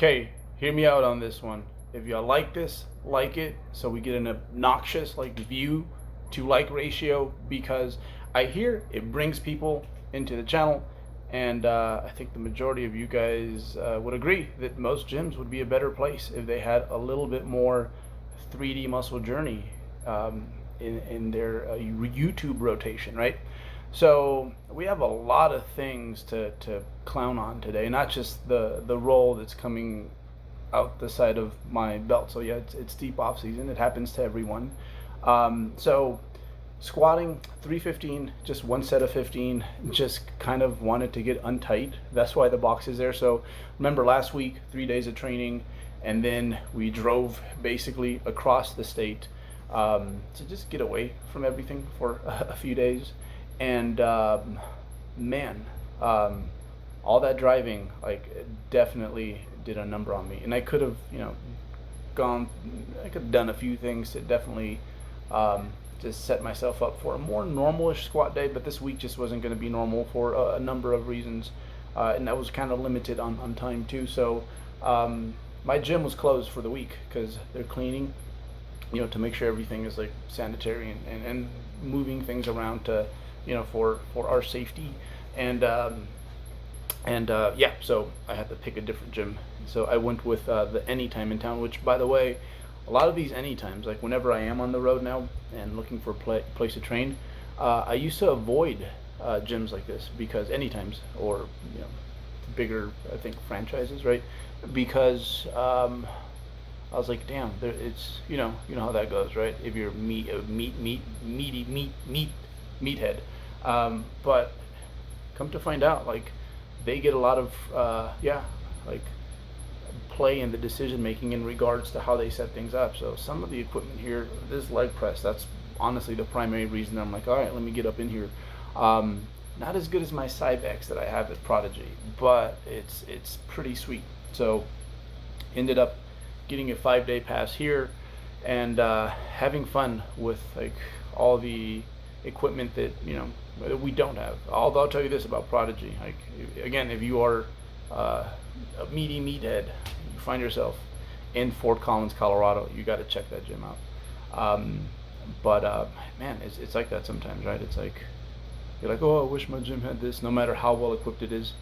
Okay, hear me out on this one. If y'all like this, like it, so we get an obnoxious like view to like ratio, because I hear it brings people into the channel, and I think the majority of you guys would agree that most gyms would be a better place if they had a little bit more 3D muscle journey in their YouTube rotation, right? So we have a lot of things to clown on today, not just the roll that's coming out the side of my belt. So yeah, it's deep off season. It happens to everyone. So squatting 315, just one set of 15, just kind of wanted to get untight. That's why the box is there. So remember last week, 3 days of training, and then we drove basically across the state to just get away from everything for a few days. And man, all that driving like definitely did a number on me. And I could have, I could have done a few things to definitely just set myself up for a more normalish squat day. But this week just wasn't going to be normal for a number of reasons, and that was kind of limited on time too. So my gym was closed for the week because they're cleaning, to make sure everything is like sanitary and moving things around to, for our safety. And yeah, so I had to pick a different gym. So I went with the Anytime in town, which, by the way, a lot of these Anytimes, like whenever I am on the road now and looking for a place to train, I used to avoid gyms like this, because Anytimes, or bigger, I think, franchises, right? Because I was like, damn, it's how that goes, right? If you're meathead, but come to find out, like, they get a lot of like play in the decision making in regards to how they set things up. So some of the equipment here, this leg press, that's honestly the primary reason I'm like, all right, let me get up in here. Not as good as my Cybex that I have at Prodigy, but it's pretty sweet. So ended up getting a 5-day pass here, and having fun with like all the equipment that we don't have. Although I'll tell you this about Prodigy, like, again, if you are a meathead, you find yourself in Fort Collins, Colorado, you got to check that gym out. But man, it's like that sometimes, right? It's like you're like, oh, I wish my gym had this, no matter how well equipped it is.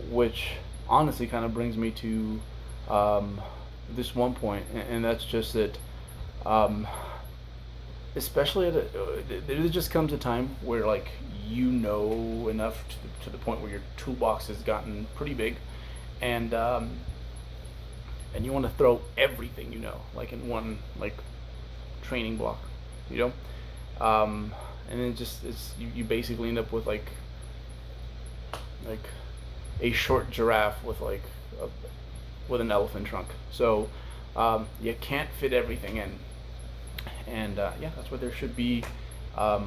Which honestly kind of brings me to this one point, and that's just that. Especially there just comes a time where, like, enough to the point where your toolbox has gotten pretty big, and you want to throw everything like in one like training block, and then you basically end up with like a short giraffe with with an elephant trunk. So you can't fit everything in. And yeah, that's where there should be, like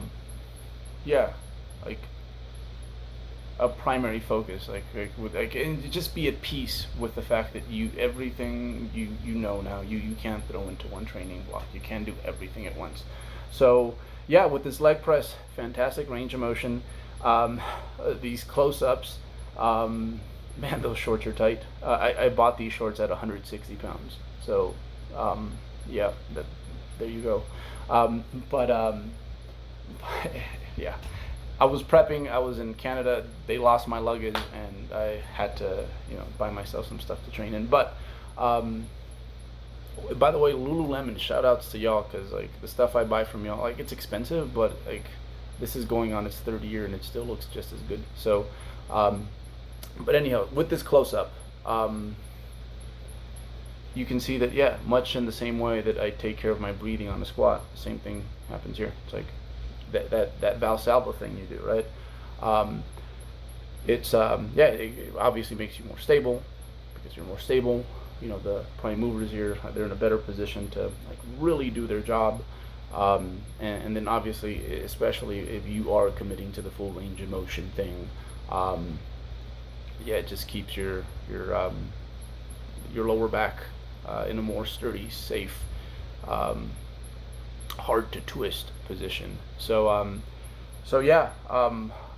a primary focus, and just be at peace with the fact that everything now you can't throw into one training block. You can't do everything at once. So yeah, with this leg press, fantastic range of motion. These close-ups, man, those shorts are tight. I bought these shorts at 160 pounds. So yeah, there you go. But yeah, I was prepping. I was in Canada. They lost my luggage, and I had to, buy myself some stuff to train in. But by the way, Lululemon, shout outs to y'all, because like the stuff I buy from y'all, like, it's expensive, but like this is going on its third year and it still looks just as good. So, but anyhow, with this close up, you can see that, yeah, much in the same way that I take care of my breathing on the squat, the same thing happens here. It's like that Valsalva thing you do, right? It obviously makes you more stable. Because you're more stable, the prime movers here, they're in a better position to like really do their job. And then obviously, especially if you are committing to the full range of motion thing, it just keeps your lower back in a more sturdy, safe, hard to twist position. So yeah,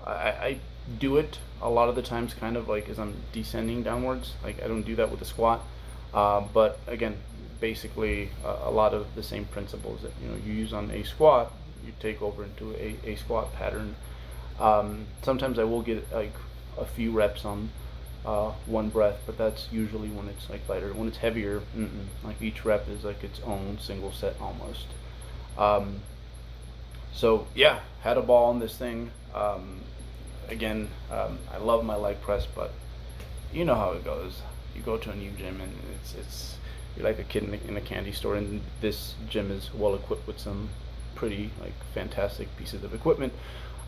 I do it a lot of the times kind of like as I'm descending downwards. Like I don't do that with the squat, but again, basically a lot of the same principles that you use on a squat, you take over into a squat pattern. Sometimes I will get like a few reps on one breath, but that's usually when it's like lighter. When it's heavier, like each rep is like its own single set almost. So yeah, had a ball on this thing. Again, I love my leg press, but you know how it goes. You go to a new gym and it's you're like a kid in a candy store, and this gym is well equipped with some pretty like fantastic pieces of equipment.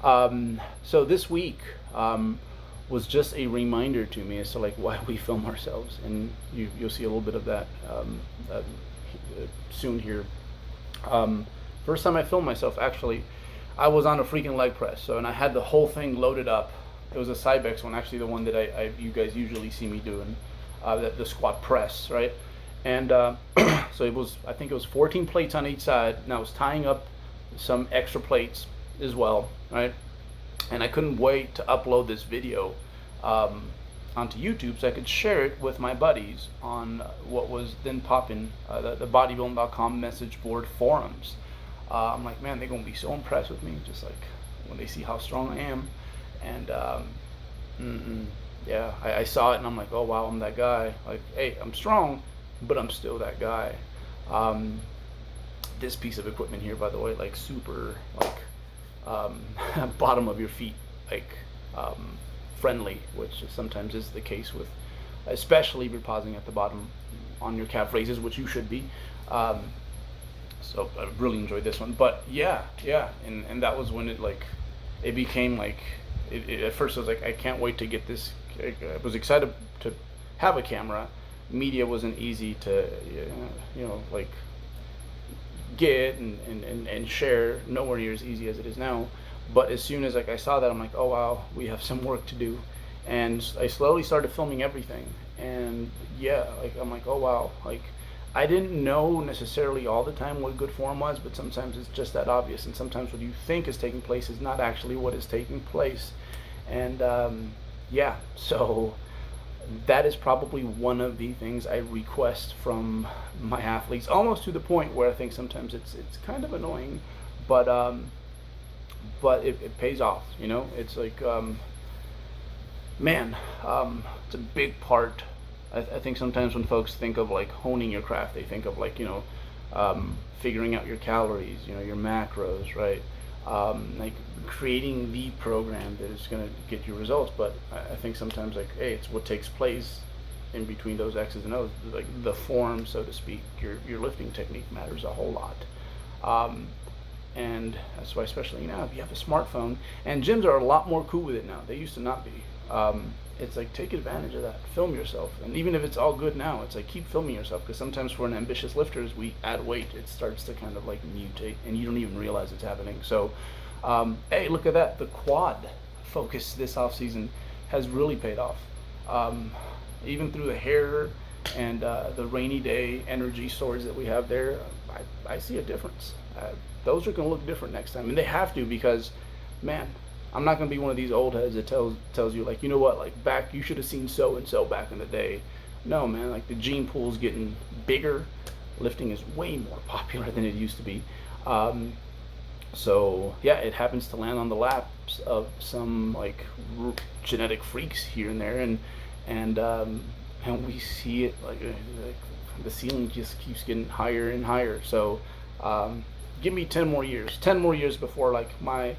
So this week was just a reminder to me as to like why we film ourselves, and you'll see a little bit of that soon here. First time I filmed myself, actually, I was on a freaking leg press. So, and I had the whole thing loaded up. It was a Cybex one, actually, the one that you guys usually see me doing, the squat press, right? And so it was, I think it was 14 plates on each side, and I was tying up some extra plates as well, right? And I couldn't wait to upload this video onto YouTube so I could share it with my buddies on what was then popping, the bodybuilding.com message board forums. I'm like, man, they're gonna be so impressed with me, just like when they see how strong I am. And yeah, I saw it and I'm like, oh wow, I'm that guy. Like, hey, I'm strong, but I'm still that guy. This piece of equipment here, by the way, like super like bottom of your feet like friendly, which sometimes is the case with, especially if you're pausing at the bottom on your calf raises, which you should be. So I really enjoyed this one, but yeah, and that was when it became like, at first I was like, I can't wait to get this. I was excited to have a camera. Media wasn't easy to, like get and share, nowhere near as easy as it is now. But as soon as I saw that, I'm like, oh wow, we have some work to do. And I slowly started filming everything, and yeah, I'm like, oh wow, I didn't know necessarily all the time what good form was, but sometimes it's just that obvious, and sometimes what you think is taking place is not actually what is taking place. And yeah, so that is probably one of the things I request from my athletes, almost to the point where I think sometimes it's kind of annoying, but it pays off. It's like, man, it's a big part. I think sometimes when folks think of like honing your craft, they think of like, figuring out your calories, your macros, right? Like creating the program that is going to get you results. But I think sometimes like, hey, it's what takes place in between those X's and O's, like the form, so to speak. Your lifting technique matters a whole lot. And that's why, especially now, if you have a smartphone, and gyms are a lot more cool with it now. They used to not be. It's like, take advantage of that, film yourself, and even if it's all good now, it's like, keep filming yourself, because sometimes for an ambitious lifter, as we add weight, it starts to kind of like mutate, and you don't even realize it's happening. So hey, look at that, the quad focus this off season has really paid off. Even through the hair and the rainy day energy stores that we have there, I see a difference. Those are going to look different next time, and they have to, because man, I'm not going to be one of these old heads that tells you like, you know what, like back, you should have seen so and so back in the day. No, man, like the gene pool's getting bigger. Lifting is way more popular than it used to be. So yeah, it happens to land on the laps of some like genetic freaks here and there, and we see it like the ceiling just keeps getting higher and higher. So give me 10 more years before like my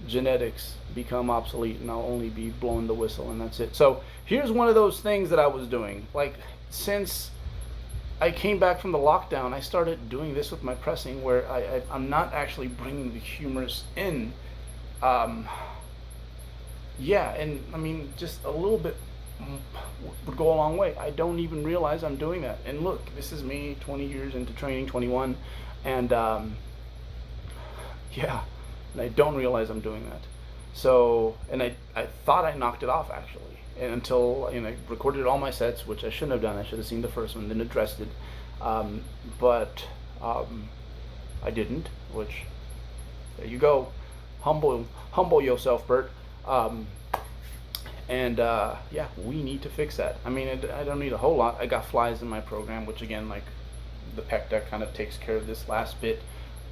genetics become obsolete, and I'll only be blowing the whistle, and that's it. So here's one of those things that I was doing. Like, since I came back from the lockdown, I started doing this with my pressing, where I'm not actually bringing the humerus in. Yeah, and I mean, just a little bit would go a long way. I don't even realize I'm doing that. And look, this is me 20 years into training, 21, and yeah, and I don't realize I'm doing that. So, and I thought I knocked it off actually, and until I recorded all my sets, which I shouldn't have done. I should have seen the first one, then addressed it, but I didn't. Which, there you go, humble yourself, Bert. And yeah, we need to fix that. I mean, I don't need a whole lot. I got flies in my program, which again, like the pec deck kind of takes care of this last bit.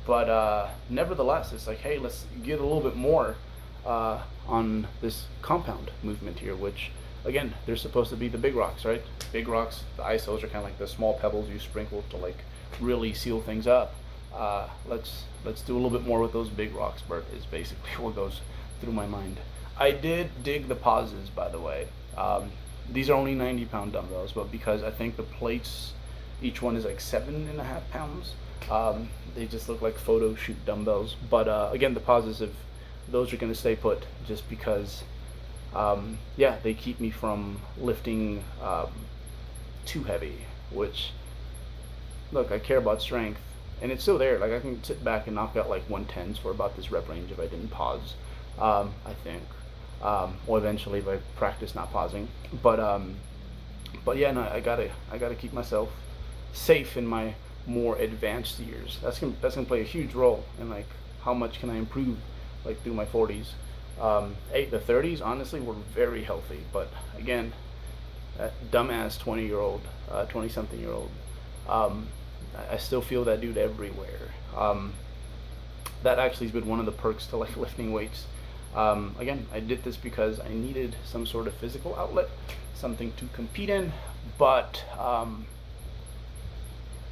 But nevertheless, it's like, hey, let's get a little bit more on this compound movement here, which again, they're supposed to be the big rocks, right? Big rocks, the ISOs are kind of like the small pebbles you sprinkle to like really seal things up. Let's do a little bit more with those big rocks, Bert, is basically what goes through my mind. I did dig the pauses, by the way. These are only 90-pound dumbbells, but because I think the plates, each one is like 7.5 pounds, they just look like photo shoot dumbbells. But again, the pauses, of those are going to stay put just because, yeah, they keep me from lifting too heavy, which, look, I care about strength, and it's still there. Like, I can sit back and knock out like 110s for about this rep range if I didn't pause, I think. Or eventually if I practice not pausing. But yeah, no, I gotta keep myself safe in my more advanced years. That's gonna play a huge role in like how much can I improve like through my 40s. The 30s honestly were very healthy, but again, that dumbass 20-year-old, 20-something-year-old, I still feel that dude everywhere. That actually has been one of the perks to like lifting weights. Again, I did this because I needed some sort of physical outlet, something to compete in, but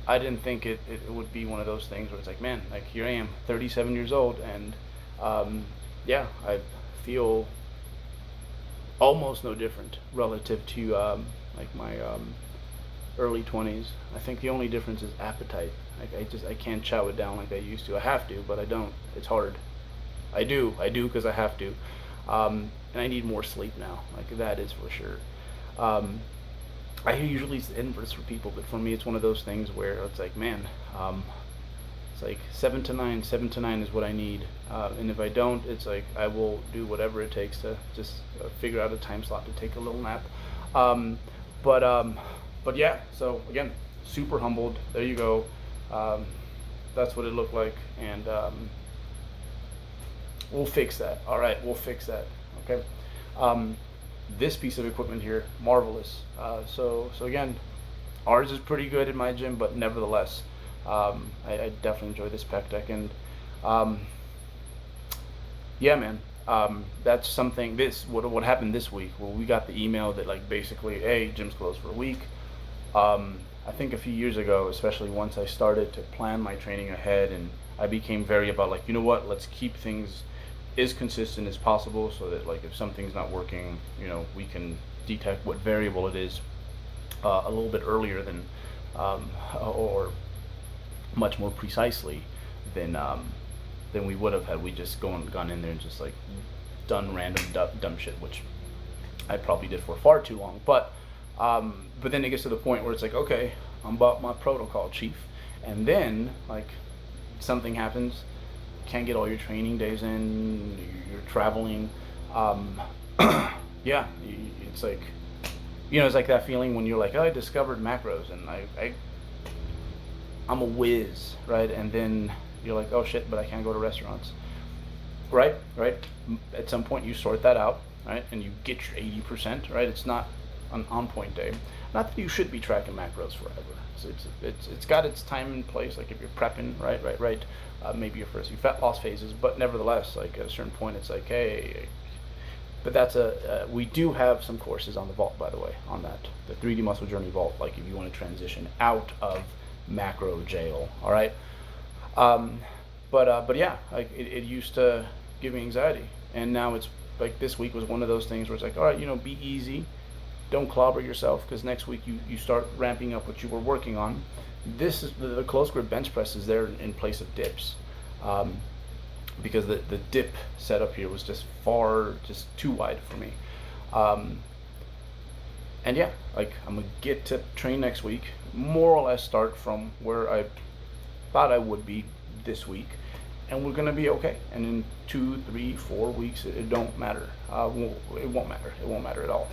I didn't think it would be one of those things where it's like, man, like here I am, 37 years old, and yeah, I feel almost no different relative to like my early 20s. I think the only difference is appetite. Like I can't chow it down like I used to. I have to, but I don't. It's hard. I do because I have to, and I need more sleep now. Like that is for sure. I usually it's the inverse for people, but for me, it's one of those things where it's like, man, it's like 7 to 9. 7 to 9 is what I need, and if I don't, it's like I will do whatever it takes to just figure out a time slot to take a little nap. But yeah. So again, super humbled. There you go. That's what it looked like, and we'll fix that. All right, we'll fix that. Okay. This piece of equipment here, marvelous. So again, ours is pretty good in my gym, but nevertheless, I definitely enjoy this pec deck, and yeah, man. That's something. What happened this week? Well, we got the email that like basically, hey, gym's closed for a week. I think a few years ago, especially once I started to plan my training ahead, and I became very about like, you know what, let's keep things as consistent as possible so that like if something's not working, you know, we can detect what variable it is a little bit earlier than or much more precisely than we would have had we just gone in there and just like done random dumb shit, which I probably did for far too long. But then it gets to the point where it's like, okay, I'm about my protocol, chief, and then like something happens, can't get all your training days in, you're traveling. Yeah, it's like, you know, it's like that feeling when you're like, oh, I discovered macros and I'm a whiz, right? And then you're like, oh shit, but I can't go to restaurants, right? At some point you sort that out, right? And you get your 80%, right? It's not an on-point day. Not that you should be tracking macros forever. It's got its time and place. Like if you're prepping, right. Maybe your first few fat loss phases, but nevertheless, like at a certain point, it's like, hey. But that's we do have some courses on the vault, by the way, on that, the 3D Muscle Journey vault. Like if you want to transition out of macro jail, all right. But yeah, like it used to give me anxiety, and now it's like this week was one of those things where it's like, all right, you know, be easy. Don't clobber yourself, because next week you start ramping up what you were working on. This is the close grip bench press is there in place of dips, because the dip setup here was just too wide for me. And yeah, like I'm gonna get to train next week, more or less start from where I thought I would be this week, and we're gonna be okay. And in 2, 3, 4 weeks, it don't matter. It won't matter. It won't matter at all.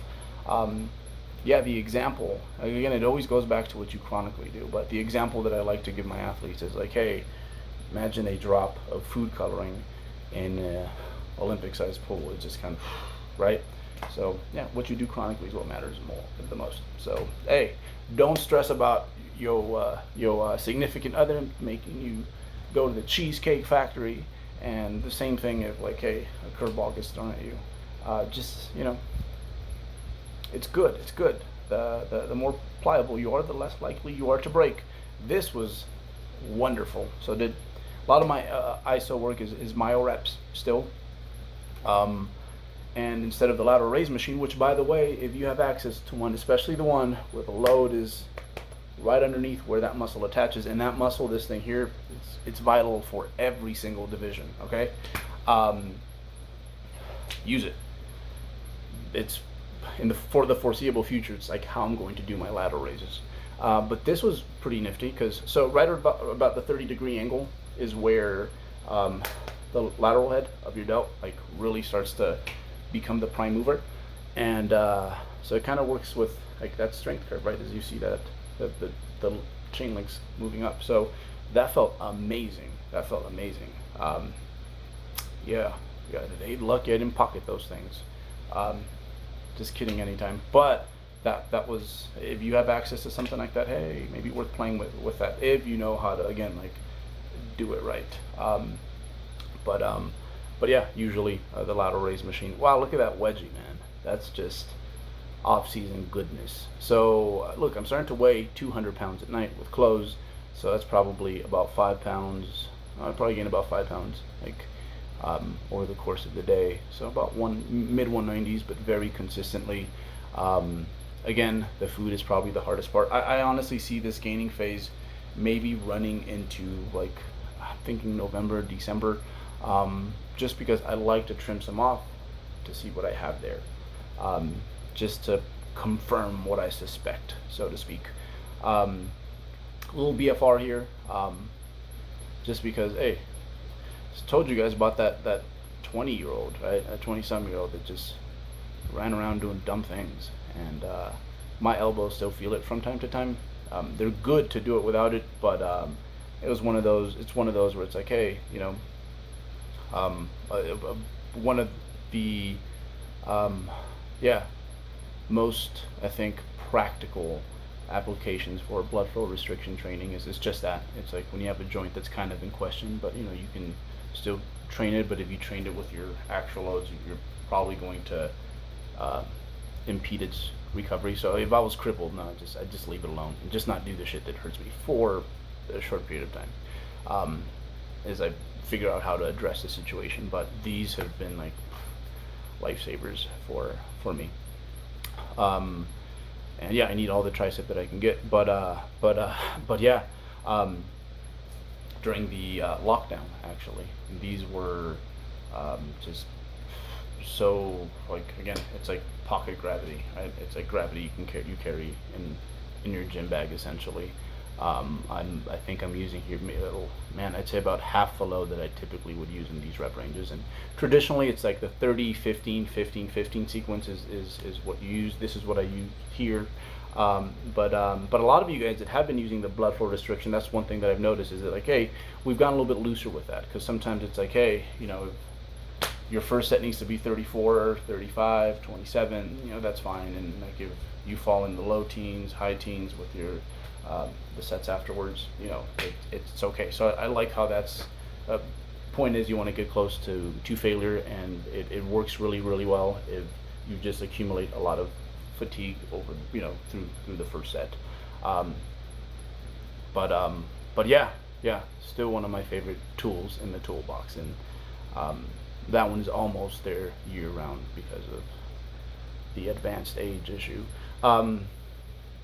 Yeah, the example, again, it always goes back to what you chronically do, but the example that I like to give my athletes is like, hey, imagine a drop of food coloring in an Olympic-sized pool. It's just kind of, right? So yeah, what you do chronically is what matters the most. So hey, don't stress about your significant other making you go to the cheesecake factory, and the same thing if like hey a curveball gets thrown at you. Just it's good. It's good. The more pliable you are, the less likely you are to break. This was wonderful. So did a lot of my ISO work is myo reps still. Um, and instead of the lateral raise machine, which by the way, if you have access to one, especially the one where the load is right underneath where that muscle attaches, and that muscle, this thing here, it's vital for every single division. Okay, use it. It's for the foreseeable future. It's like how I'm going to do my lateral raises. But this was pretty nifty because so right about the 30-degree angle is where the lateral head of your delt like really starts to become the prime mover, and so it kind of works with like that strength curve, right? As you see that the chain links moving up. So that felt amazing. That felt amazing. Yeah, they lucky I didn't pocket those things. Just kidding, anytime. But that was, if you have access to something like that, hey, maybe worth playing with that if you know how to, again, like do it right. But yeah, usually the lateral raise machine. Wow, look at that wedgie, man. That's just off-season goodness. So look, I'm starting to weigh 200 pounds at night with clothes, so that's probably about 5 pounds. I probably gain about 5 pounds, like over the course of the day. So about mid 190s, but very consistently. Again, the food is probably the hardest part. I honestly see this gaining phase maybe running into like, I'm thinking November, December, just because I like to trim some off to see what I have there, just to confirm what I suspect, so to speak. A little BFR here, just because, hey, I told you guys about that 20-year-old, right? A 20-some-year-old that just ran around doing dumb things, and my elbows still feel it from time to time. They're good to do it without it, but it was one of those. It's one of those where it's like, hey, you know, one of the yeah, most, I think, practical applications for blood flow restriction training is just that. It's like when you have a joint that's kind of in question, but you know, you can still train it, but if you trained it with your actual loads, you're probably going to impede its recovery. So if I was crippled, no, I'd just leave it alone and just not do the shit that hurts me for a short period of time, as I figure out how to address the situation. But these have been like lifesavers for me. And yeah, I need all the tricep that I can get, but yeah, during the lockdown, actually, these were just so, like, again, it's like pocket gravity, right? It's like gravity you carry in your gym bag, essentially. I think I'm using here, man, I'd say about half the load that I typically would use in these rep ranges. And traditionally, it's like the 30, 15, 15, 15 sequence is what you use. This is what I use here. But a lot of you guys that have been using the blood flow restriction, that's one thing that I've noticed is that, like, hey, we've gotten a little bit looser with that, because sometimes it's like, hey, you know, your first set needs to be 34, 35, 27, you know, that's fine. And like if you fall in the low teens, high teens with your the sets afterwards, you know, it's okay. So I like how that's point is you want to get close to failure, and it works really, really well if you just accumulate a lot of fatigue over, you know, through the first set. But yeah, still one of my favorite tools in the toolbox, and that one's almost there year round because of the advanced age issue.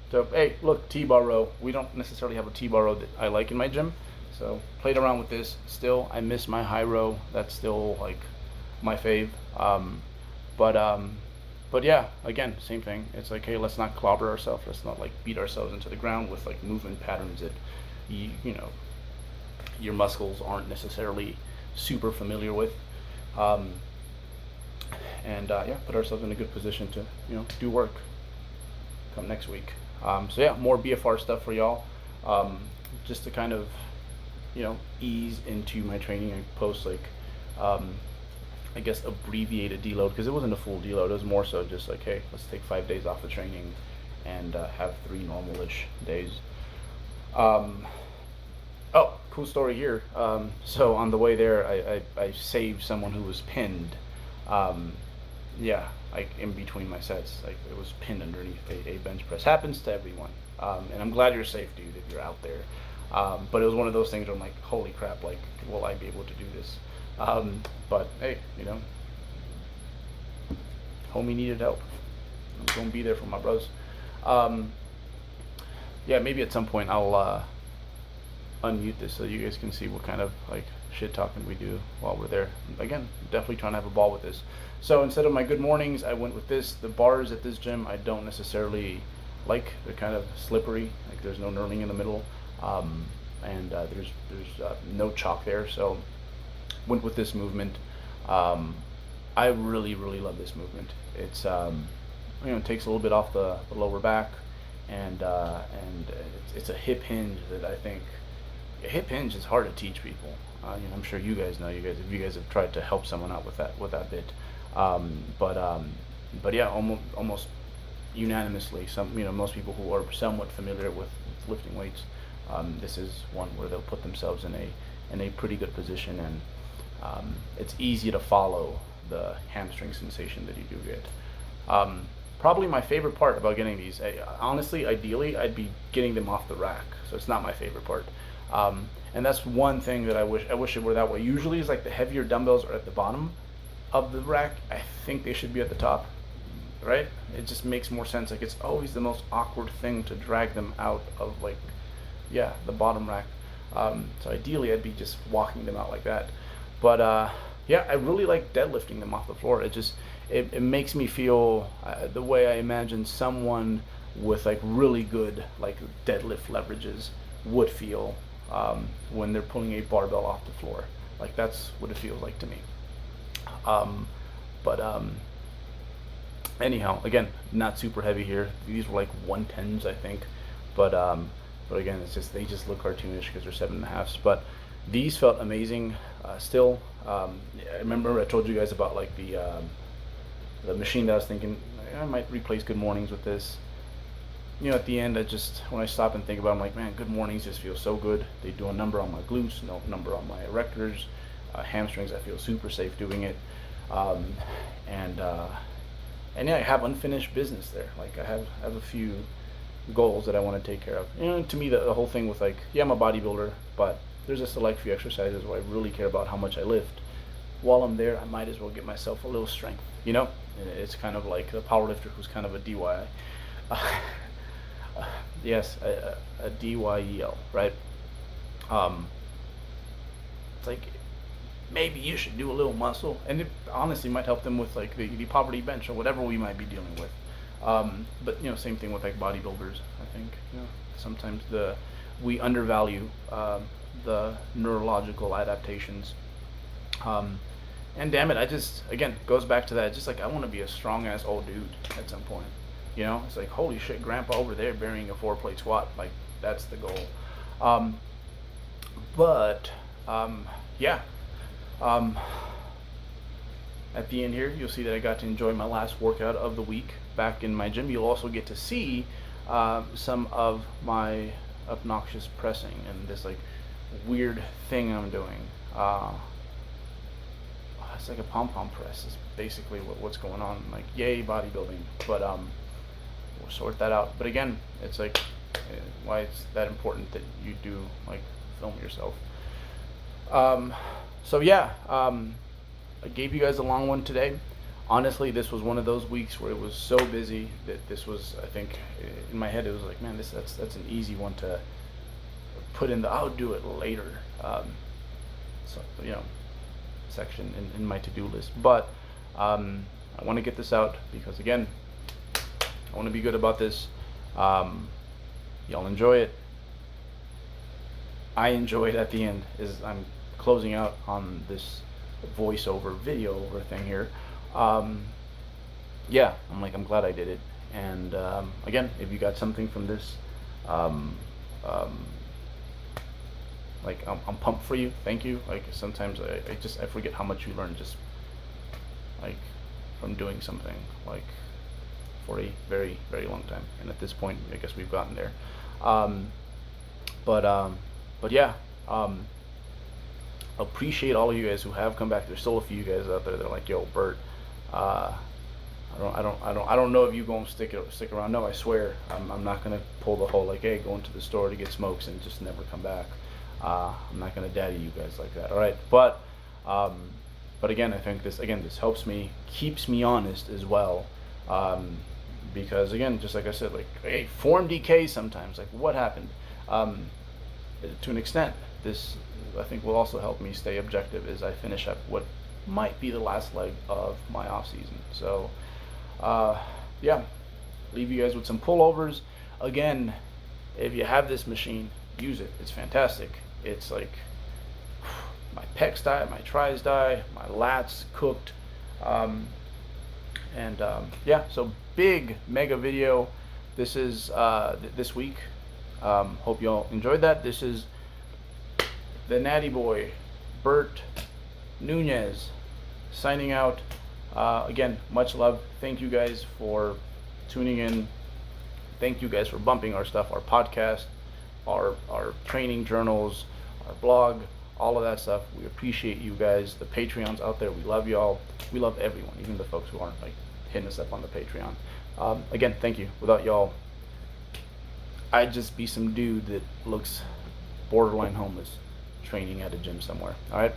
So hey, look, T-bar row. We don't necessarily have a T-bar row that I like in my gym, so played around with this. Still, I miss my high row. That's still like my fave. But yeah, again, same thing. It's like, hey, let's not clobber ourselves. Let's not like beat ourselves into the ground with like movement patterns that you know, your muscles aren't necessarily super familiar with. Yeah, put ourselves in a good position to, you know, do work come next week. So yeah, more BFR stuff for y'all, just to kind of, you know, ease into my training. I post like I guess, abbreviated deload, because it wasn't a full deload. It was more so just like, hey, let's take 5 days off of training and have 3 normal-ish days. Oh, cool story here. So on the way there, I saved someone who was pinned. Um, yeah, like in between my sets, like it was pinned underneath a bench press. Happens to everyone. And I'm glad you're safe, dude, if you're out there. But it was one of those things where I'm like, holy crap, like, will I be able to do this? But hey, homie needed help. I'm gonna be there for my bros. Yeah, maybe at some point I'll unmute this so you guys can see what kind of like shit talking we do while we're there. Again, definitely trying to have a ball with this. So instead of my good mornings, I went with this. The bars at this gym I don't necessarily like. They're kind of slippery. Like there's no knurling in the middle, and there's no chalk there. So went with this movement. I really love this movement. It's it takes a little bit off the lower back, and it's a hip hinge that I think a hip hinge is hard to teach people. I'm sure you guys know, if you guys have tried to help someone out with that bit. But yeah, almost unanimously, most people who are somewhat familiar with lifting weights, this is one where they'll put themselves in a pretty good position, and it's easy to follow the hamstring sensation that you do get. Probably my favorite part about getting these, honestly, ideally, I'd be getting them off the rack, so it's not my favorite part. And that's one thing that I wish it were that way. Usually, it's like the heavier dumbbells are at the bottom of the rack. I think they should be at the top, right? It just makes more sense. Like it's always the most awkward thing to drag them out of the bottom rack. So ideally, I'd be just walking them out like that. But yeah, I really like deadlifting them off the floor. It makes me feel the way I imagine someone with like really good like deadlift leverages would feel when they're pulling a barbell off the floor. Like that's what it feels like to me. But anyhow, again, not super heavy here. These were like 110s, I think. But again, they just look cartoonish because they're 7.5s. But these felt amazing. Still, I remember I told you guys about like the machine that I was thinking I might replace Good Mornings with this. At the end, when I stop and think about it, I'm like, man, Good Mornings just feel so good. They do a number on my glutes, no number on my erectors, hamstrings. I feel super safe doing it, and yeah, I have unfinished business there. Like I have a few goals that I want to take care of. To me, the whole thing with like, yeah, I'm a bodybuilder, but there's a select few exercises where I really care about how much I lift. While I'm there, I might as well get myself a little strength. It's kind of like the powerlifter who's kind of a DIY. Yes, a DYEL, right? It's like maybe you should do a little muscle, and it honestly might help them with like the poverty bench or whatever we might be dealing with. But same thing with like bodybuilders. I think sometimes we undervalue the neurological adaptations. And damn it, again, goes back to that. Just like I want to be a strong ass old dude at some point. It's like, holy shit, grandpa over there burying a 4-plate squat. Like, that's the goal. Yeah. At the end here, you'll see that I got to enjoy my last workout of the week back in my gym. You'll also get to see some of my obnoxious pressing and this like weird thing I'm doing. It's like a pom-pom press is basically what's going on. Like, yay, bodybuilding. But we'll sort that out. But again, it's like why it's that important that you do like film yourself. So yeah, I gave you guys a long one today. Honestly, this was one of those weeks where it was so busy that this was, I think, in my head it was like, man, that's an easy one to put in I'll do it later. So section in my to-do list. But I want to get this out because again, I want to be good about this. Y'all enjoy it. I enjoy it at the end as I'm closing out on this voiceover video over thing here. Yeah, I'm glad I did it. And again, if you got something from this, like I'm pumped for you. Thank you. Like sometimes I forget how much you learn just like from doing something like for a very, very long time. And at this point, I guess we've gotten there. Um, but yeah, appreciate all of you guys who have come back. There's still a few guys out there that are like, yo, Bert, I don't know if you gonna stick around. No, I swear, I'm not gonna pull the whole like, hey, go into the store to get smokes and just never come back. I'm not gonna daddy you guys like that. All right, but again, I think this helps me, keeps me honest as well. Because again, just like I said, like, hey, form decay sometimes. Like, what happened? To an extent, this I think will also help me stay objective as I finish up what might be the last leg of my off season. So, yeah, leave you guys with some pullovers. Again, if you have this machine, use it. It's fantastic. It's like my pecs die, my tris die, my lats cooked. Yeah, so big mega video. This is this week. Hope y'all enjoyed that. This is the Natty Boy, Bert Nunez, signing out. Again, much love. Thank you guys for tuning in. Thank you guys for bumping our stuff, our podcast, our training journals, our blog, all of that stuff. We appreciate you guys. The Patreons out there, we love y'all. We love everyone, even the folks who aren't like hitting us up on the Patreon. Again, thank you. Without y'all, I'd just be some dude that looks borderline homeless training at a gym somewhere. All right.